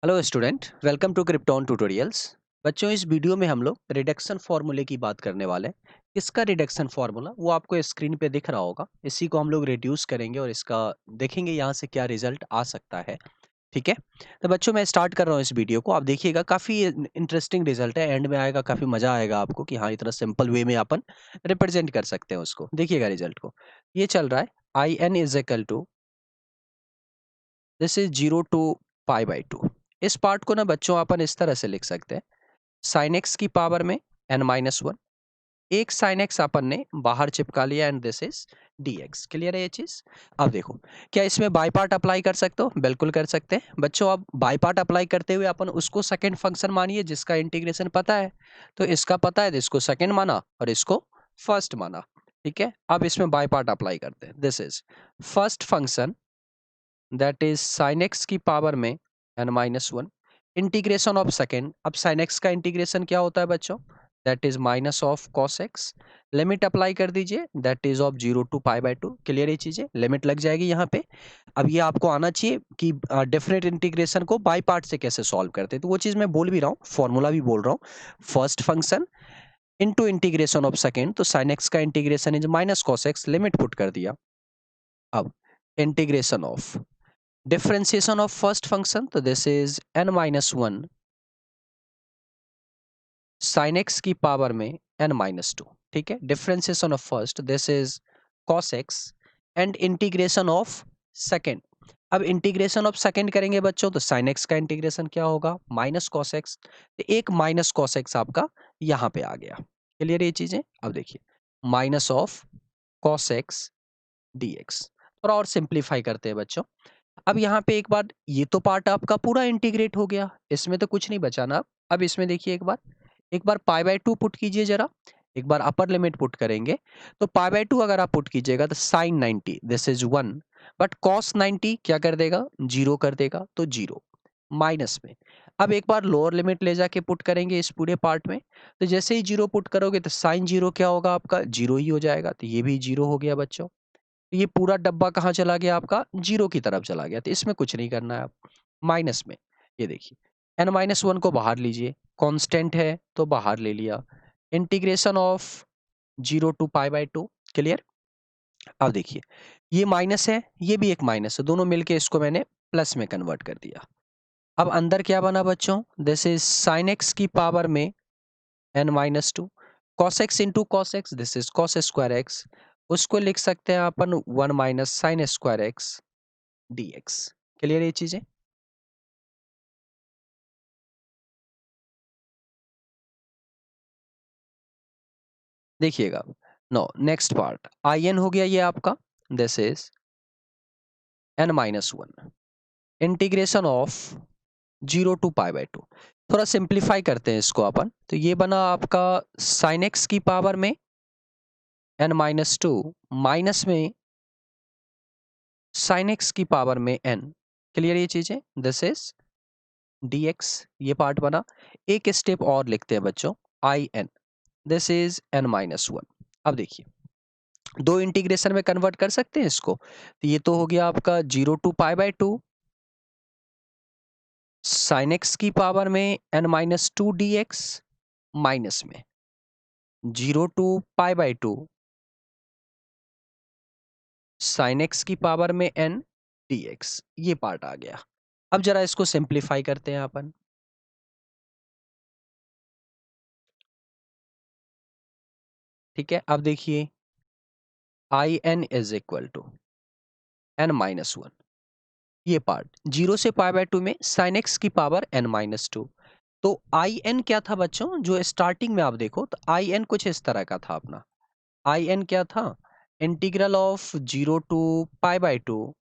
Hello student, welcome to Krypton tutorials. बच्चों, इस video में हम लोग रिडक्शन फार्मूले की बात करने वाले हैं। इसका रिडक्शन फार्मूला वो आपको स्क्रीन पे दिख रहा होगा। इसी को हम लोग रिड्यूस करेंगे और इसका देखेंगे यहाँ से क्या रिजल्ट आ सकता है। ठीक है, तो बच्चों मैं स्टार्ट कर रहा हूँ इस वीडियो को। आप देखिएगा, काफ़ी इंटरेस्टिंग रिजल्ट है। एंड में आएगा, काफ़ी मजा आएगा आपको कि हाँ, इतना सिंपल वे में अपन रिप्रेजेंट कर सकते हैं उसको। देखिएगा रिजल्ट को, ये चल रहा है I n is equal to this is 0 to π/2। इस पार्ट को ना बच्चों अपन इस तरह से लिख सकते हैं, साइन एक्स की पावर में n-1। एक साइन एक्स अपन ने बाहर चिपका लिया and this is dx। Clear है ये चीज? अब देखो, क्या इसमें बाई पार्ट अप्लाई कर सकते हो? बिल्कुल कर सकते हैं बच्चों। अब बाई पार्ट अप्लाई करते हुए अपन उसको सेकंड फंक्शन मानिए जिसका इंटीग्रेशन पता है। तो इसका पता है तो इसको सेकंड माना और इसको फर्स्ट माना। ठीक है, अब इसमें बाई पार्ट अप्लाई करते हैं। This is first function that is sine x की पावर में n-1 इंटीग्रेशन ऑफ सेकेंड। अब साइन एक्स का इंटीग्रेशन क्या होता है बच्चों? That is minus of cos x. Limit apply कर दीजिए, that is of 0 to π/2। Clear ये चीजें, लिमिट लग जाएगी यहाँ पे। अब ये आपको आना चाहिए कि डेफिनेट इंटीग्रेशन को बाई पार्ट से कैसे सॉल्व करते हैं। तो वो चीज मैं बोल भी रहा हूँ, फॉर्मूला भी बोल रहा हूँ। First function into integration of second, तो साइन एक्स का integration is minus cos x, limit put कर दिया। अब integration of differentiation of first function, तो this is n-1 sin x की पावर में n-2। ठीक है, differentiation of first this is cos x and integration of second. अब integration of second करेंगे बच्चों, तो sin x का इंटीग्रेशन क्या होगा? Minus cos x। तो एक माइनस cos x आपका यहाँ पे आ गया। क्लियर ये चीजें? अब देखिए, minus of cos x dx। थोड़ा और सिंप्लीफाई करते हैं बच्चों। अब यहाँ पे एक बार ये तो पार्ट आपका पूरा इंटीग्रेट हो गया, इसमें तो कुछ नहीं बचा ना। अब इसमें देखिए, एक बार π/2 पुट कीजिए जरा। एक बार अपर लिमिट पुट करेंगे तो π/2 अगर आप पुट कीजिएगा तो sine 90 this is 1, but cos 90 क्या कर देगा? 0 कर देगा, तो 0 माइनस में। अब एक बार लोअर लिमिट ले जाके पुट करेंगे इस पूरे पार्ट में, तो जैसे ही 0 पुट करोगे तो साइन 0 क्या होगा आपका? 0 ही हो जाएगा। तो ये भी 0 हो गया बच्चों। ये पूरा डब्बा कहाँ चला गया आपका? 0 की तरफ चला गया। तो इसमें कुछ नहीं करना है आप। माइनस में ये देखिए, n-1 को बाहर लीजिए, कांस्टेंट है तो बाहर ले लिया। Integration of 0 to π/2। क्लियर? अब देखिए, ये माइनस है, ये भी एक माइनस है, दोनों मिलके इसको मैंने प्लस में कन्वर्ट कर दिया। अब अंदर क्या बना बच्चों? दिस इज साइन एक्स की पावर में n-2 cos x into cos x, this is cos square x. उसको लिख सकते हैं अपन 1 minus sine square x dx। Clear ये चीजें? देखिएगा, no next part I n हो गया ये आपका। This is n-1 integration of 0 to π/2। थोड़ा सिंप्लीफाई करते हैं इसको अपन, तो ये बना आपका साइन एक्स की पावर में n-2 माइनस में साइन एक्स की पावर में n। क्लियर ये चीजें? This is dx। ये पार्ट बना। एक स्टेप और लिखते हैं बच्चों, I N, this is n-1। अब देखिए, दो इंटीग्रेशन में कन्वर्ट कर सकते हैं इसको। तो ये तो हो गया आपका 0 to π/2 साइन एक्स की पावर में n-2 dx माइनस में 0 to π/2 साइन एक्स की पावर में n dx। ये पार्ट आ गया। अब जरा इसको सिंप्लीफाई करते हैं अपन। ठीक है, अब देखिए, I n is equal to n-1। ये पार्ट 0 से π/2 में साइन एक्स की पावर n-2। तो आई एन क्या था बच्चों? जो स्टार्टिंग में आप देखो तो आई एन कुछ इस तरह का था अपना। आई एन क्या था? Integral of 0 to π/2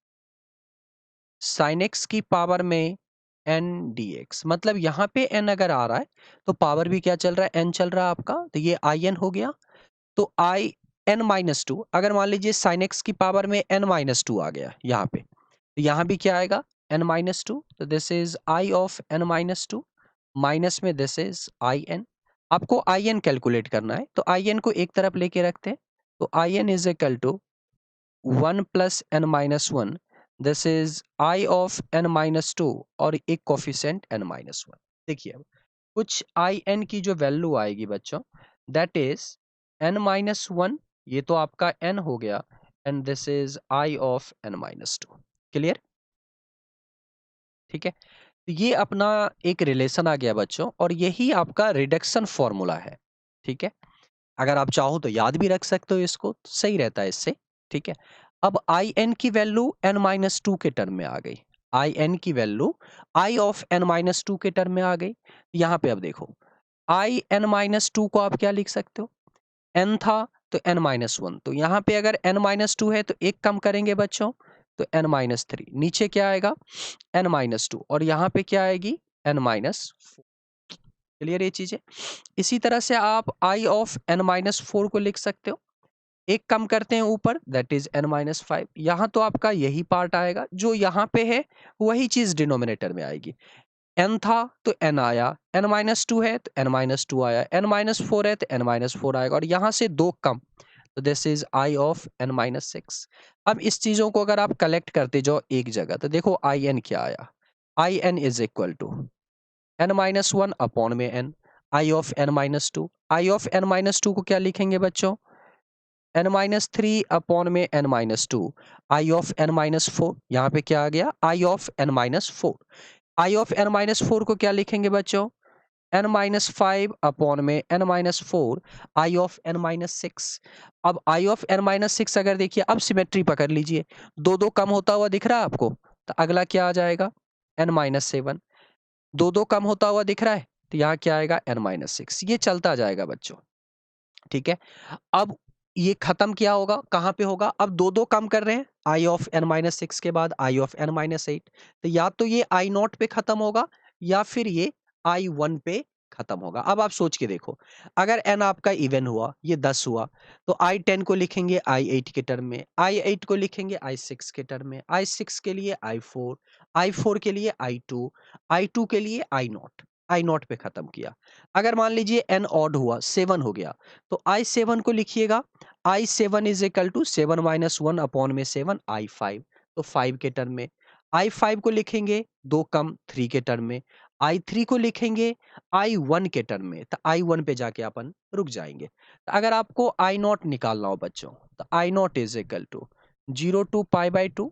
sine x की पावर में n dx। मतलब यहाँ पे n अगर आ रहा है तो पावर भी क्या चल रहा है? n चल रहा है आपका। तो ये आई एन हो गया। तो आई n-2 अगर मान लीजिए साइन एक्स की पावर में n-2 आ गया यहाँ पे, तो यहाँ भी क्या आएगा? n-2। तो this is I of n-2 minus में दिस इज आई एन। आपको आई एन कैलकुलेट करना है, तो आई एन को एक तरफ लेके रखते हैं। तो I n is equal to 1 plus n-1। This is I of n minus two और एक कोफिशिएंट n माइनस वन। देखिए अब कुछ आई एन की जो वैल्यू आएगी बच्चों, that is n minus one, ये तो आपका n हो गया, and this is I of n minus to. Clear? ठीक है, तो ये अपना एक रिलेशन आ गया बच्चों, और यही आपका रिडक्शन फॉर्मूला है। ठीक है, अगर आप चाहो तो याद भी रख सकते हो इसको, तो सही रहता है इससे। ठीक है, अब आई एन की वैल्यू n माइनस टू के टर्म में आ गई। आई एन की value I of n minus to के टर्म में आ गई। यहाँ पे अब देखो, आई n माइनस टू को आप क्या लिख सकते हो, n था तो n माइनस वन, तो यहाँ पे अगर n माइनस टू है तो एक कम करेंगे बच्चों, तो n माइनस थ्री, नीचे क्या आएगा n माइनस टू, और यहाँ पे क्या आएगी n माइनस। क्लियर ये चीजें? इसी तरह से आप आई ऑफ n माइनस फोर को लिख सकते हो, एक कम करते हैं ऊपर, that is n minus five. यहाँ तो आपका यही पार्ट आएगा जो यहाँ पे है, वही चीज डिनोमिनेटर में आएगी। n था तो n आया, n माइनस टू है तो n माइनस टू आया, n माइनस फोर है तो n माइनस फोर आएगा, और यहाँ से दो कम, तो this is I of n minus six. अब इस चीजों को अगर आप कलेक्ट करते जाओ एक जगह, तो देखो आई एन क्या आया, I n is equal to n minus one upon में n, I of n minus two, I of n minus two को क्या लिखेंगे बच्चों, n माइनस थ्री अपॉन में n minus two, I of n minus four, यहाँ पे क्या आ गया I of n minus four, I of n minus four को क्या लिखेंगे बच्चों, n माइनस फाइव अपॉन में n minus four, I of n minus six. अब आई ऑफ n माइनस सिक्स अगर देखिए, अब सिमेट्री पकड़ लीजिए, दो दो कम होता हुआ दिख रहा है आपको, तो अगला क्या आ जाएगा n माइनस सेवन, दो दो कम होता हुआ दिख रहा है, तो यहाँ क्या आएगा n माइनस सिक्स। ये चलता जाएगा बच्चों। ठीक है, अब ये खत्म क्या होगा, कहाँ पे होगा, अब दो दो कम कर रहे हैं, आई ऑफ n माइनस सिक्स के बाद आई ऑफ n माइनस एट, तो या तो ये आई नॉट पे खत्म होगा या फिर ये आई वन पे खत्म होगा। अब आप सोच के देखो, अगर n आपका इवन हुआ, ये 10 हुआ, तो आई टेन को लिखेंगे आई एट के टर्म में, आई एट को लिखेंगे आई सिक्स के टर्म में, आई सिक्स के लिए आई फोर के लिए आई टू के लिए आई नॉट पे खत्म किया। अगर मान लीजिए n ऑड हुआ, 7 हो गया, तो आई सेवन को लिखिएगा, I seven is equal to seven minus one upon में सेवन, आई फाइव, तो फाइव के टर्म में, आई फाइव को लिखेंगे दो कम, थ्री के टर्म में, आई थ्री को लिखेंगे आई वन के टर्म में, तो आई वन पे जाके अपन रुक जाएंगे। तो अगर आपको आई नॉट निकालना हो बच्चों, तो I nought is equal to zero to pi by two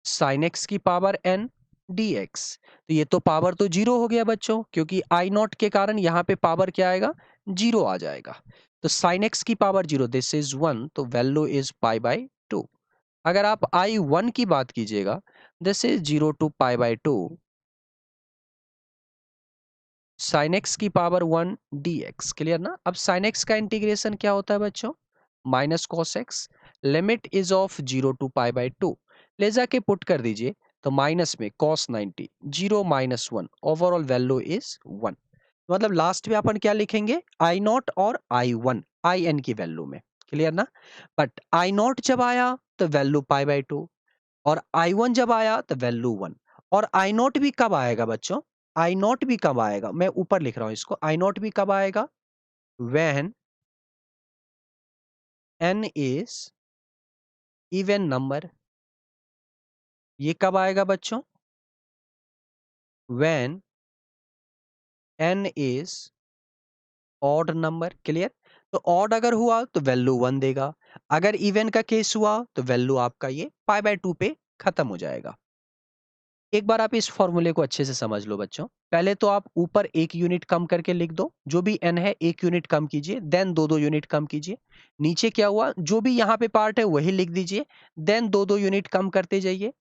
sine x की पावर n dx। तो ये तो पावर तो जीरो हो गया बच्चों, क्योंकि आई नॉट के कारण यहाँ पे पावर क्या आएगा, जीरो आ जाएगा। तो साइन एक्स की power zero, this is one, तो value is pi by two. अगर आप आई वन की बात कीजिएगा, this is zero to pi by two sine x की पावर वन dx। क्लियर ना? अब साइन एक्स का इंटीग्रेशन क्या होता है बच्चों, minus cos x, limit is of zero to pi by two, ले जाके पुट कर दीजिए, तो माइनस में cos 90, zero minus one, overall value is one. मतलब लास्ट में अपन क्या लिखेंगे, आई नॉट और आई वन, आई एन की वैल्यू में। क्लियर ना? बट आई नॉट जब आया तो वैल्यू पाई बाई टू, और आई वन जब आया तो वैल्यू वन। और आई नॉट भी कब आएगा बच्चों, आई नॉट भी कब आएगा, मैं ऊपर लिख रहा हूं इसको, आई नॉट भी कब आएगा, when n is even number. ये कब आएगा बच्चों, when n is odd number. Clear? तो ऑड अगर हुआ तो वैल्यू वन देगा, अगर इवन का केस हुआ तो वैल्यू आपका ये पाई बाय टू पे खत्म हो जाएगा। एक बार आप इस फॉर्मूले को अच्छे से समझ लो बच्चों। पहले तो आप ऊपर एक यूनिट कम करके लिख दो, जो भी n है एक यूनिट कम कीजिए, देन दो दो यूनिट कम कीजिए। नीचे क्या हुआ, जो भी यहाँ पे पार्ट है वही लिख दीजिए, देन दो दो यूनिट कम करते जाइए,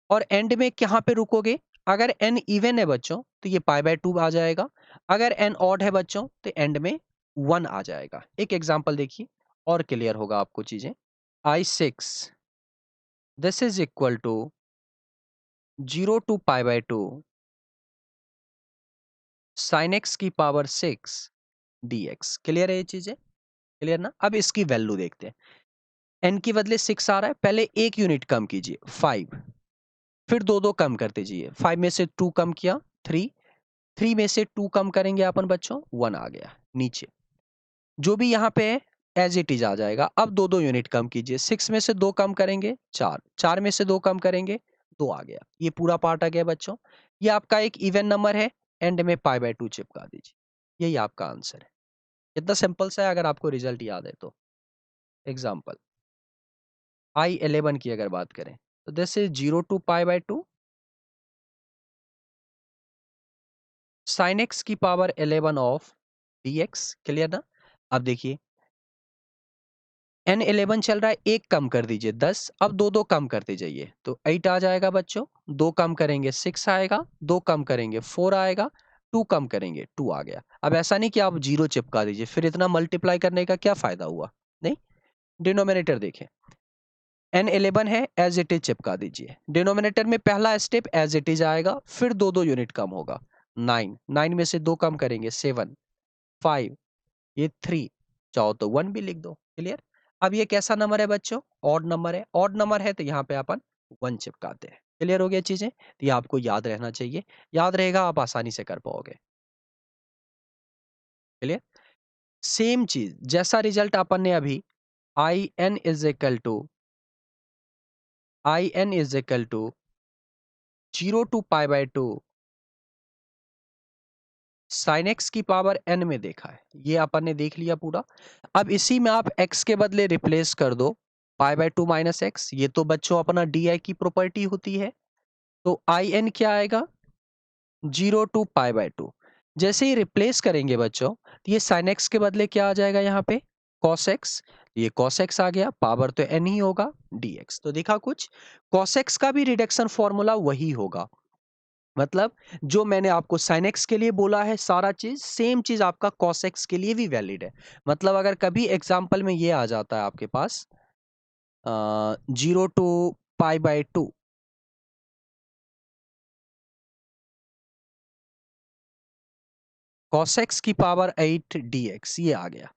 और एंड में कहाँ पे रुकोगे, अगर n इवन है बच्चों तो ये पाई बाय टू आ जाएगा, अगर n ऑड है बच्चों तो एंड में वन आ जाएगा। एक एग्जाम्पल देखिए और क्लियर होगा आपको चीजें। I six, this is equal to zero to pi by two sine x की पावर सिक्स dx। क्लियर है ये चीजें? क्लियर ना? अब इसकी वैल्यू देखते हैं, n की बदले सिक्स आ रहा है, पहले एक यूनिट कम कीजिए फाइव, फिर दो दो कम करते जाइए, फाइव में से टू कम किया थ्री, थ्री में से टू कम करेंगे अपन बच्चों, वन आ गया नीचे। जो भी यहाँ पे है एज इट इज आ जाएगा। अब 2-2 यूनिट कम कीजिए, 6 में से 2 कम करेंगे 4, 4 में से 2 कम करेंगे 2 आ गया। ये पूरा पार्ट आ गया बच्चों। ये आपका एक इवन नंबर है, एंड में पाई बाय 2 चिपका दीजिए। यही आपका आंसर है। इतना सिंपल सा है अगर आपको रिजल्ट याद है तो। एग्जाम्पल I11 की अगर बात करें तो this is 0 to pi by 2 sine x की पावर 11 ऑफ dx। क्लियर ना? अब देखिए n11 चल रहा है, एक कम कर दीजिए 10, अब 2-2 कम करते जाइए तो 8 आ जाएगा बच्चों। 2 कम करेंगे 6 आएगा, 2 कम करेंगे 4 आएगा, 2 कम करेंगे 2 आ गया। अब ऐसा नहीं कि आप 0 चिपका दीजिए, फिर इतना मल्टीप्लाई करने का क्या फायदा हुआ? नहीं। डिनोमिनेटर देखें, n11 है, एज इट इज चिपका दीजिए। डिनोमिनेटर में पहला स्टेप एज इट इज आएगा, फिर 2-2 यूनिट कम होगा। 9, 9 में से 2 कम करेंगे 7, 5, ये 3, चाहो तो 1 भी लिख दो। क्लियर? अब ये कैसा नंबर है बच्चों? ऑड नंबर है। ऑड नंबर है तो यहाँ पे अपन 1 चिपकाते हैं। क्लियर हो गया चीजें? तो ये आपको याद रहना चाहिए। याद रहेगा, आप आसानी से कर पाओगे। क्लियर? सेम चीज जैसा रिजल्ट अपन ने अभी I n is equal to 0 to pi by 2 sine x की पावर n में देखा है। ये अपन ने देख लिया पूरा। अब इसी में आप x के बदले रिप्लेस कर दो पाई बाय 2 माइनस एक्स। ये तो बच्चों अपना डी की प्रॉपर्टी होती है। तो आई एन क्या आएगा? 0 टू पाई बाय 2। जैसे ही रिप्लेस करेंगे बच्चों, तो ये साइन एक्स के बदले क्या आ जाएगा यहाँ पे? Cos x. ये कॉस एक्स आ गया, पावर तो n ही होगा, dx। तो देखा कुछ, कॉस एक्स का भी रिडक्शन फॉर्मूला वही होगा। मतलब जो मैंने आपको sin x के लिए बोला है सारा चीज, सेम चीज आपका cos x के लिए भी वैलिड है। मतलब अगर कभी एग्जाम्पल में ये आ जाता है आपके पास 0 to pi by 2, cos x की पावर 8 dx, ये आ गया।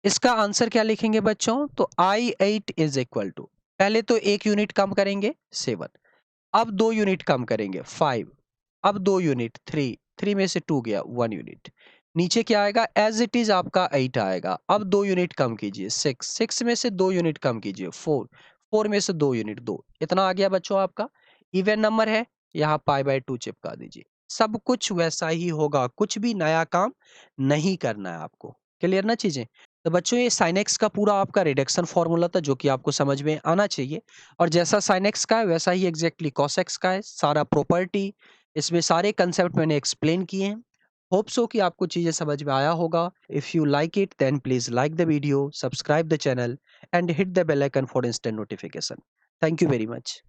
इसका आंसर क्या लिखेंगे बच्चों? तो I8 इज इक्वल टू, पहले तो एक यूनिट कम करेंगे 7, अब 2 यूनिट कम करेंगे 5, अब 2 यूनिट 3, 3 में से 2 गया 1 यूनिट। नीचे क्या आएगा? एज इट इज आपका 8 आएगा। अब 2 यूनिट कम कीजिए 6, 6 में से 2 यूनिट कम कीजिए 4, 4 में से 2 यूनिट 2। इतना आ गया बच्चों आपका। इवन नंबर है, यहाँ पाई बाय 2 चिपका दीजिए। सब कुछ वैसा ही होगा, कुछ भी नया काम नहीं करना है आपको। क्लियर ना चीजें? तो बच्चों ये साइन एक्स का पूरा आपका रिडक्शन फॉर्मूला था, जो कि आपको समझ में आना चाहिए। और जैसा साइन एक्स का है वैसा ही एग्जैक्टली कॉस एक्स का है। सारा प्रॉपर्टी, इसमें सारे कंसेप्ट मैंने एक्सप्लेन किए हैं। होप सो कि आपको चीजें समझ में आया होगा। If you like it then please like the video, subscribe the channel and hit the bell icon for instant notification. Thank you very much.